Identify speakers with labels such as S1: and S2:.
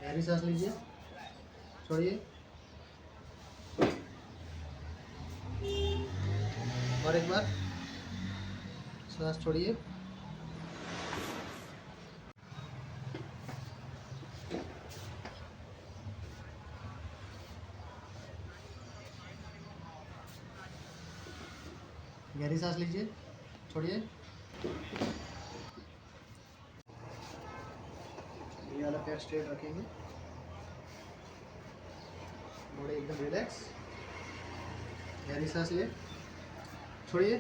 S1: गहरी सांस लीजिए, छोड़िए, और एक बार सांस छोड़िए। गहरी सांस लीजिए, छोड़िए। ये वाला पैर स्ट्रेट रखेंगे, बॉडी एकदम रिलैक्स। गहरी सांस लिए, छोड़िए।